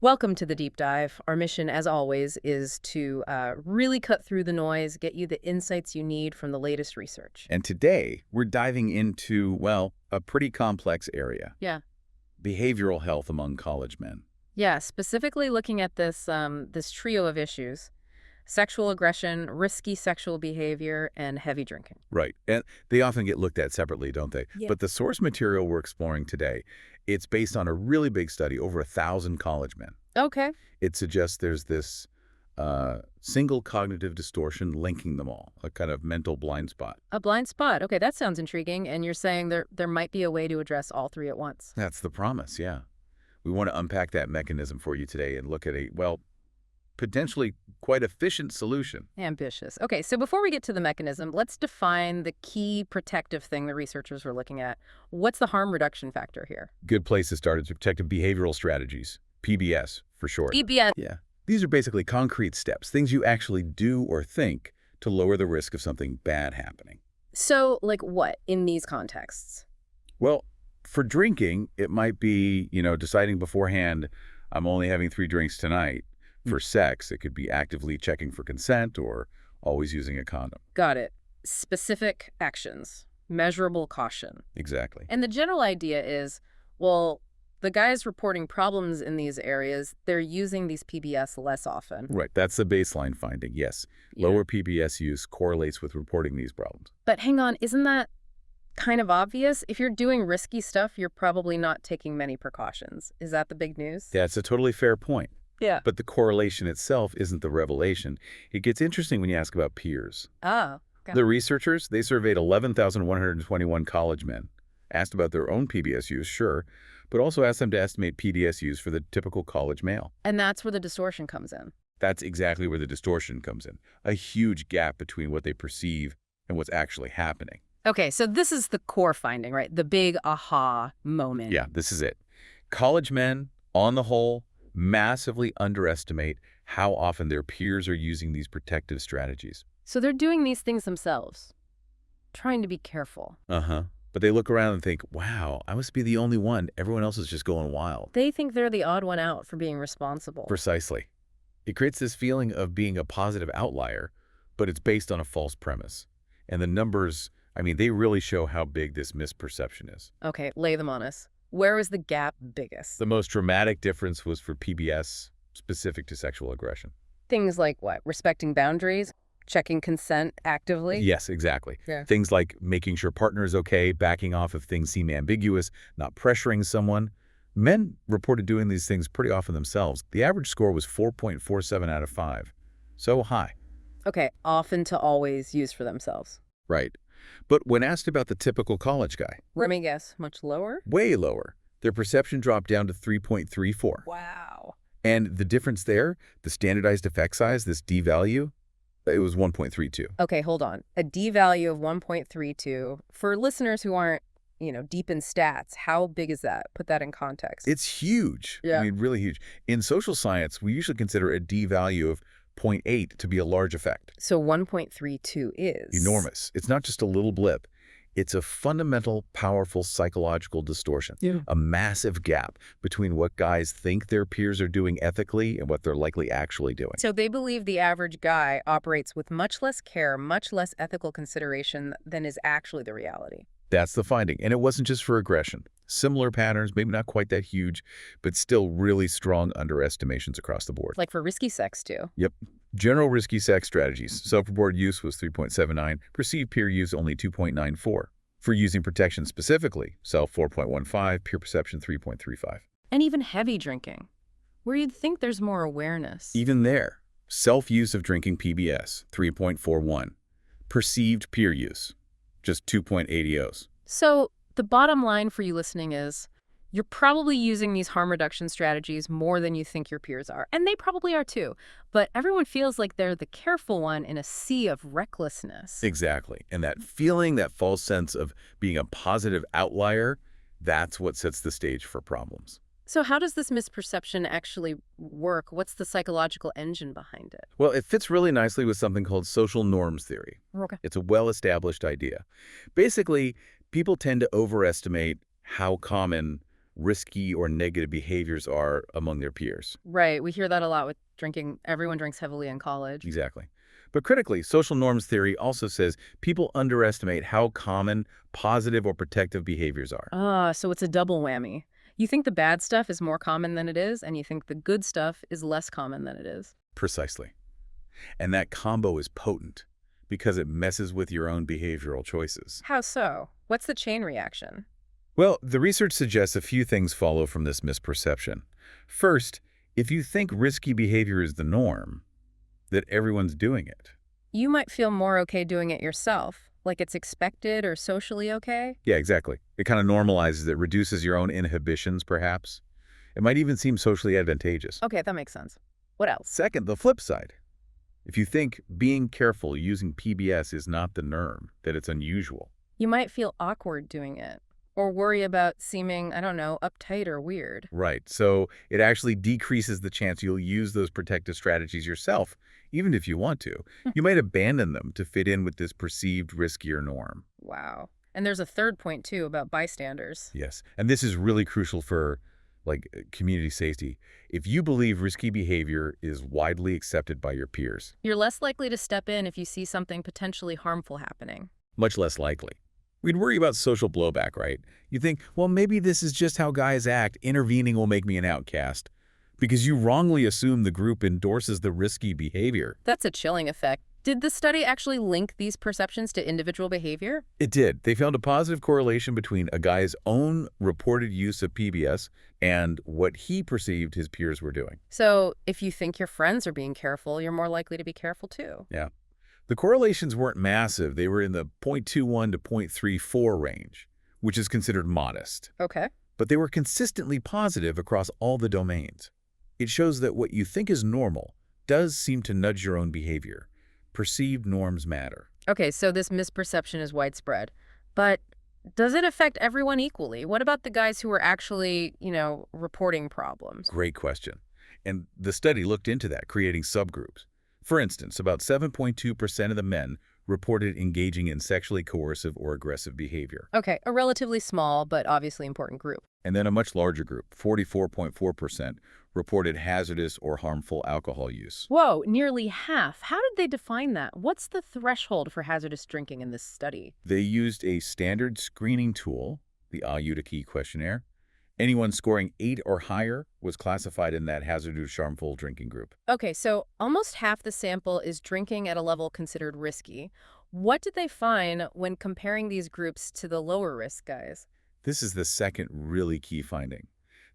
Welcome to the deep dive. Our mission, as always, is to really cut through the noise, get you the insights you need from the latest research. And today, we're diving into, well, a pretty complex area. Yeah. Behavioral health among college men. Yeah, specifically looking at this trio of issues: sexual aggression, risky sexual behavior, and heavy drinking. Right. And they often get looked at separately, don't they? Yeah. But the source material we're exploring today, it's based on a really big study, over 1,000 college men. Okay. It suggests there's this single cognitive distortion linking them all, a kind of mental blind spot. A blind spot. Okay, that sounds intriguing. And you're saying there might be a way to address all three at once. That's the promise, yeah. We want to unpack that mechanism for you today and look at a, well, potentially quite efficient solution. Ambitious. Okay, so before we get to the mechanism, let's define the key protective thing the researchers were looking at. What's the harm reduction factor here? Good place to start is protective behavioral strategies, PBS for short. PBS. Yeah. These are basically concrete steps, things you actually do or think to lower the risk of something bad happening. So, like what in these contexts? Well, for drinking, it might be, deciding beforehand, I'm only having 3 drinks tonight. For sex, it could be actively checking for consent or always using a condom. Got it. Specific actions, measurable caution. Exactly. And the general idea is, well, the guys reporting problems in these areas, they're using these PBS less often. Right. That's the baseline finding, yes. Yeah. Lower PBS use correlates with reporting these problems. But hang on, isn't that kind of obvious? If you're doing risky stuff, you're probably not taking many precautions. Is that the big news? That's a totally fair point. Yeah. But the correlation itself isn't the revelation. It gets interesting when you ask about peers. Oh. Okay. The researchers, they surveyed 11,121 college men, asked about their own PBS use, sure, but also asked them to estimate PBS use for the typical college male. And that's where the distortion comes in. That's exactly where the distortion comes in. A huge gap between what they perceive and what's actually happening. Okay, so this is the core finding, right? The big aha moment. Yeah, this is it. College men, on the whole, massively underestimate how often their peers are using these protective strategies. So they're doing these things themselves, trying to be careful. Uh-huh. But they look around and think, wow, I must be the only one. Everyone else is just going wild. They think they're the odd one out for being responsible. Precisely. It creates this feeling of being a positive outlier, but it's based on a false premise. And the numbers, they really show how big this misperception is. Okay, lay them on us. Where is the gap biggest? The most dramatic difference was for PBS specific to sexual aggression. Things like what? Respecting boundaries? Checking consent actively? Yes, exactly. Yeah. Things like making sure partner is okay, backing off if things seem ambiguous, not pressuring someone. Men reported doing these things pretty often themselves. The average score was 4.47 out of 5. So high. Okay, often to always use for themselves. Right. But when asked about the typical college guy, Let me guess, much lower? way lower. Their perception dropped down to 3.34. Wow. And the difference there, the standardized effect size, this D-value, it was 1.32. Okay, hold on. A D-value of 1.32. For listeners who aren't, deep in stats, how big is that? Put that in context. It's huge. Yeah. Really huge. In social science, we usually consider a D-value of 0.8 to be a large effect. So 1.32 is? Enormous. It's not just a little blip. It's a fundamental, powerful psychological distortion. Yeah. A massive gap between what guys think their peers are doing ethically and what they're likely actually doing. So they believe the average guy operates with much less care, much less ethical consideration than is actually the reality. That's the finding. And it wasn't just for aggression. Similar patterns, maybe not quite that huge, but still really strong underestimations across the board. Like for risky sex, too. Yep. General risky sex strategies. Self-reported use was 3.79. Perceived peer use only 2.94. For using protection specifically, self 4.15, peer perception 3.35. And even heavy drinking, where you'd think there's more awareness. Even there, self-use of drinking PBS 3.41. Perceived peer use, just 2.80. So the bottom line for you listening is, you're probably using these harm reduction strategies more than you think your peers are. And they probably are too. But everyone feels like they're the careful one in a sea of recklessness. Exactly. And that feeling, that false sense of being a positive outlier, that's what sets the stage for problems. So how does this misperception actually work? What's the psychological engine behind it? Well, it fits really nicely with something called social norms theory. Okay. It's a well-established idea. Basically, people tend to overestimate how common risky or negative behaviors are among their peers. Right. We hear that a lot with drinking. Everyone drinks heavily in college. Exactly. But critically, social norms theory also says people underestimate how common positive or protective behaviors are. Ah, so it's a double whammy. You think the bad stuff is more common than it is, and you think the good stuff is less common than it is. Precisely. And that combo is potent because it messes with your own behavioral choices. How so? What's the chain reaction? Well, the research suggests a few things follow from this misperception. First, if you think risky behavior is the norm, that everyone's doing it. You might feel more okay doing it yourself, like it's expected or socially okay. Yeah, exactly. It kind of normalizes it, reduces your own inhibitions, perhaps. It might even seem socially advantageous. Okay, that makes sense. What else? Second, the flip side. If you think being careful using PBS is not the norm, that it's unusual. You might feel awkward doing it, or worry about seeming, I don't know, uptight or weird. Right. So it actually decreases the chance you'll use those protective strategies yourself, even if you want to. You might abandon them to fit in with this perceived riskier norm. Wow. And there's a third point, too, about bystanders. Yes. And this is really crucial for, community safety. If you believe risky behavior is widely accepted by your peers, You're less likely to step in if you see something potentially harmful happening. much less likely. We'd worry about social blowback, right? You think, well, maybe this is just how guys act. Intervening will make me an outcast. Because you wrongly assume the group endorses the risky behavior. That's a chilling effect. Did the study actually link these perceptions to individual behavior? It did. They found a positive correlation between a guy's own reported use of PBS and what he perceived his peers were doing. So if you think your friends are being careful, you're more likely to be careful, too. Yeah. The correlations weren't massive. They were in the 0.21 to 0.34 range, which is considered modest. Okay. But they were consistently positive across all the domains. It shows that what you think is normal does seem to nudge your own behavior. Perceived norms matter. Okay, so this misperception is widespread. But does it affect everyone equally? What about the guys who are actually, reporting problems? Great question. And the study looked into that, creating subgroups. For instance, about 7.2% of the men reported engaging in sexually coercive or aggressive behavior. Okay, a relatively small but obviously important group. And then a much larger group, 44.4%, reported hazardous or harmful alcohol use. Whoa, nearly half. How did they define that? What's the threshold for hazardous drinking in this study? They used a standard screening tool, the IUTA questionnaire. Anyone scoring 8 or higher was classified in that hazardous harmful drinking group. Okay, so almost half the sample is drinking at a level considered risky. What did they find when comparing these groups to the lower risk guys? This is the second really key finding.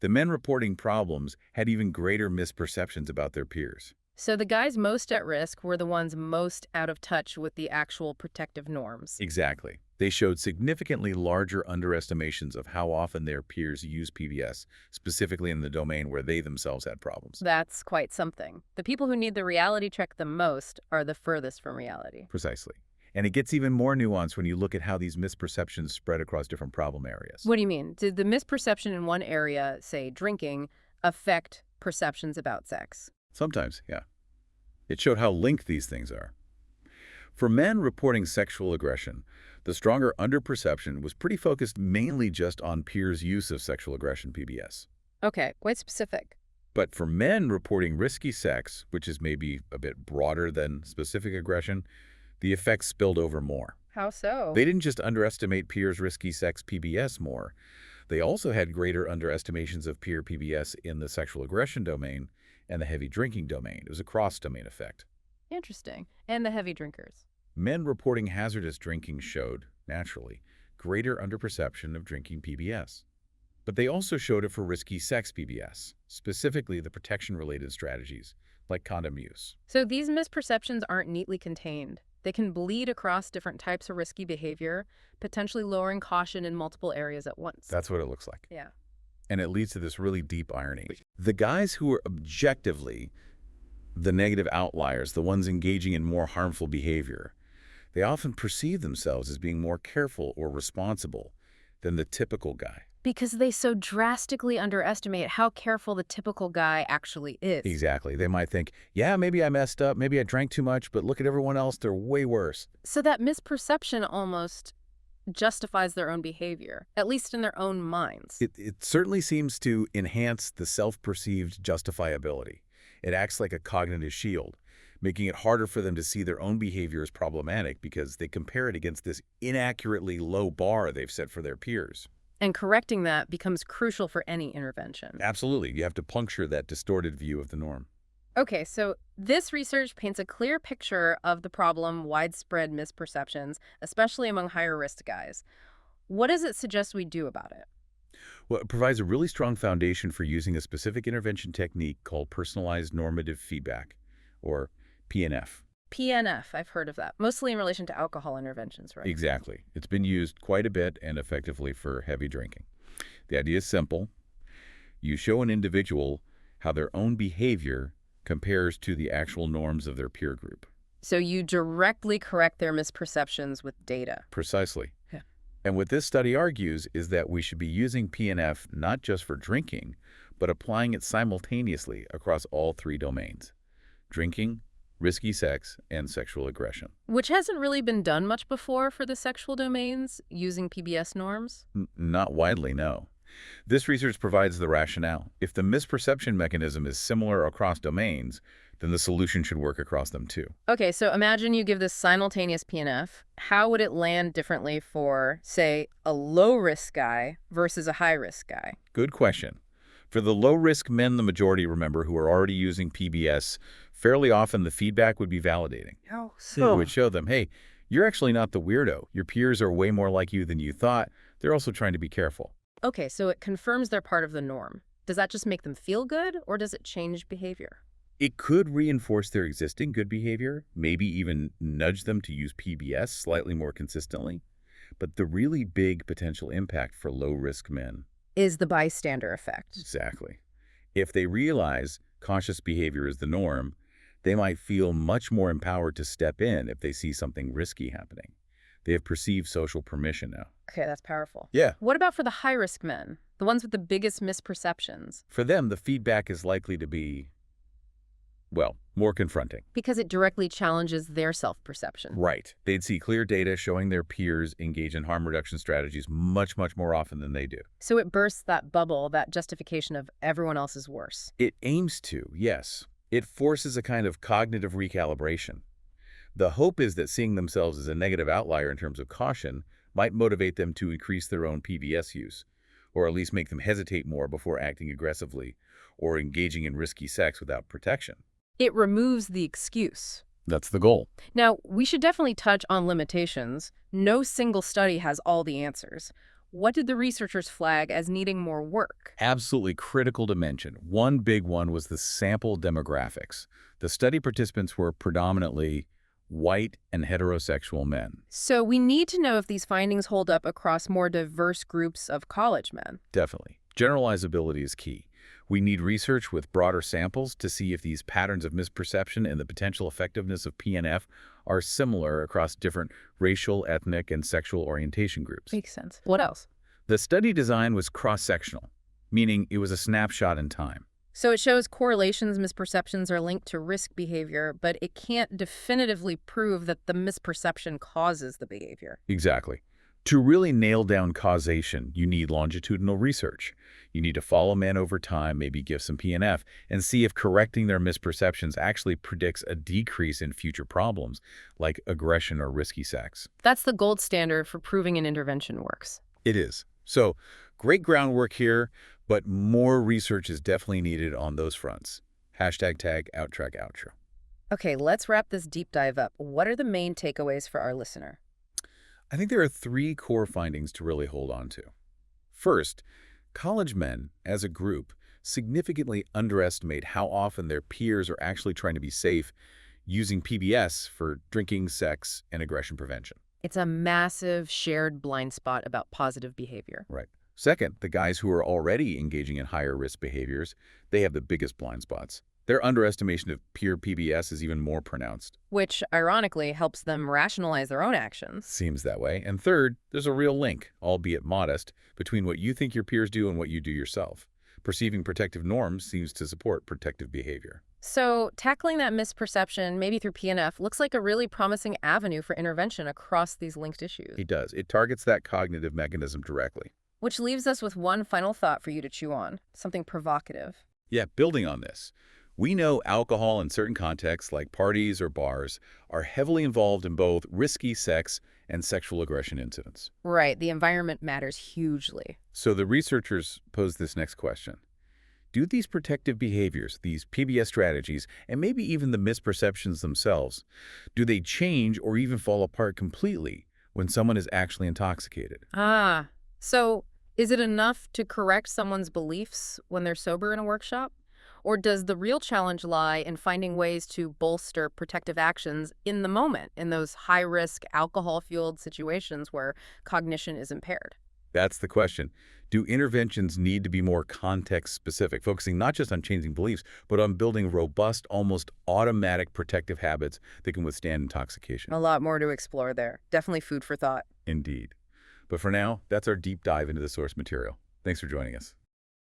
The men reporting problems had even greater misperceptions about their peers. So the guys most at risk were the ones most out of touch with the actual protective norms. Exactly. They showed significantly larger underestimations of how often their peers use PBS, specifically in the domain where they themselves had problems. That's quite something. The people who need the reality check the most are the furthest from reality. Precisely. And it gets even more nuanced when you look at how these misperceptions spread across different problem areas. What do you mean? Did the misperception in one area, say drinking, affect perceptions about sex? Sometimes, yeah. It showed how linked these things are. For men reporting sexual aggression, the stronger underperception was pretty focused mainly just on peers' use of sexual aggression PBS. Okay, quite specific. But for men reporting risky sex, which is maybe a bit broader than specific aggression, the effects spilled over more. How so? They didn't just underestimate peers' risky sex PBS more. They also had greater underestimations of peer PBS in the sexual aggression domain and the heavy drinking domain. It was a cross-domain effect. Interesting. And the heavy drinkers. Men reporting hazardous drinking showed, naturally, greater underperception of drinking PBS. But they also showed it for risky sex PBS, specifically the protection-related strategies, like condom use. So these misperceptions aren't neatly contained. They can bleed across different types of risky behavior, potentially lowering caution in multiple areas at once. That's what it looks like. Yeah. And it leads to this really deep irony. The guys who are objectively the negative outliers, the ones engaging in more harmful behavior, they often perceive themselves as being more careful or responsible than the typical guy. Because they so drastically underestimate how careful the typical guy actually is. Exactly. They might think, yeah, maybe I messed up, maybe I drank too much, but look at everyone else, they're way worse. So that misperception almost justifies their own behavior, at least in their own minds. It certainly seems to enhance the self-perceived justifiability. It acts like a cognitive shield, making it harder for them to see their own behavior as problematic because they compare it against this inaccurately low bar they've set for their peers. And correcting that becomes crucial for any intervention. Absolutely. You have to puncture that distorted view of the norm. Okay, so this research paints a clear picture of the problem, widespread misperceptions, especially among higher risk guys. What does it suggest we do about it? Well, it provides a really strong foundation for using a specific intervention technique called personalized normative feedback, or PNF. PNF, I've heard of that, mostly in relation to alcohol interventions, right? Exactly. It's been used quite a bit and effectively for heavy drinking. The idea is simple. You show an individual how their own behavior compares to the actual norms of their peer group. So you directly correct their misperceptions with data. Precisely. Yeah. And what this study argues is that we should be using PNF not just for drinking, but applying it simultaneously across all three domains: drinking, risky sex, and sexual aggression. Which hasn't really been done much before for the sexual domains, using PBS norms? Not widely, no. This research provides the rationale. If the misperception mechanism is similar across domains, then the solution should work across them too. Okay, so imagine you give this simultaneous PNF. How would it land differently for, say, a low-risk guy versus a high-risk guy? Good question. For the low-risk men, the majority, remember, who are already using PBS, fairly often the feedback would be validating. It would show them, hey, you're actually not the weirdo. Your peers are way more like you than you thought. They're also trying to be careful. Okay, so it confirms they're part of the norm. Does that just make them feel good, or does it change behavior? It could reinforce their existing good behavior, maybe even nudge them to use PBS slightly more consistently. But the really big potential impact for low-risk men Is the bystander effect. Exactly. If they realize conscious behavior is the norm, they might feel much more empowered to step in if they see something risky happening. They have perceived social permission now. Okay, that's powerful. Yeah. What about for the high-risk men, the ones with the biggest misperceptions? For them, the feedback is likely to be, well, more confronting. Because it directly challenges their self-perception. Right. They'd see clear data showing their peers engage in harm reduction strategies much, much more often than they do. So it bursts that bubble, that justification of everyone else is worse. It aims to, yes. It forces a kind of cognitive recalibration. The hope is that seeing themselves as a negative outlier in terms of caution might motivate them to increase their own PBS use, or at least make them hesitate more before acting aggressively or engaging in risky sex without protection. It removes the excuse. That's the goal. Now, we should definitely touch on limitations. No single study has all the answers. What did the researchers flag as needing more work? Absolutely critical to mention. One big one was the sample demographics. The study participants were predominantly white and heterosexual men. So we need to know if these findings hold up across more diverse groups of college men. Definitely. Generalizability is key. We need research with broader samples to see if these patterns of misperception and the potential effectiveness of PNF are similar across different racial, ethnic, and sexual orientation groups. Makes sense. What else? The study design was cross-sectional, meaning it was a snapshot in time. So it shows correlations, misperceptions are linked to risk behavior, but it can't definitively prove that the misperception causes the behavior. Exactly. To really nail down causation, you need longitudinal research. You need to follow men over time, maybe give some PNF, and see if correcting their misperceptions actually predicts a decrease in future problems, like aggression or risky sex. That's the gold standard for proving an intervention works. It is. So, great groundwork here, but more research is definitely needed on those fronts. #OutTrackOutro. Okay, let's wrap this deep dive up. What are the main takeaways for our listener? I think there are three core findings to really hold on to. First, college men, as a group, significantly underestimate how often their peers are actually trying to be safe using PBS for drinking, sex, and aggression prevention. It's a massive shared blind spot about positive behavior. Right. Second, the guys who are already engaging in higher risk behaviors, they have the biggest blind spots. Their underestimation of peer PBS is even more pronounced. Which, ironically, helps them rationalize their own actions. Seems that way. And third, there's a real link, albeit modest, between what you think your peers do and what you do yourself. Perceiving protective norms seems to support protective behavior. So tackling that misperception, maybe through PNF, looks like a really promising avenue for intervention across these linked issues. It does. It targets that cognitive mechanism directly. Which leaves us with one final thought for you to chew on, something provocative. Yeah, building on this. We know alcohol in certain contexts, like parties or bars, are heavily involved in both risky sex and sexual aggression incidents. Right, the environment matters hugely. So the researchers pose this next question. Do these protective behaviors, these PBS strategies, and maybe even the misperceptions themselves, do they change or even fall apart completely when someone is actually intoxicated? So is it enough to correct someone's beliefs when they're sober in a workshop? Or does the real challenge lie in finding ways to bolster protective actions in the moment, in those high-risk, alcohol-fueled situations where cognition is impaired? That's the question. Do interventions need to be more context-specific, focusing not just on changing beliefs, but on building robust, almost automatic protective habits that can withstand intoxication? A lot more to explore there. Definitely food for thought. Indeed. But for now, that's our deep dive into the source material. Thanks for joining us.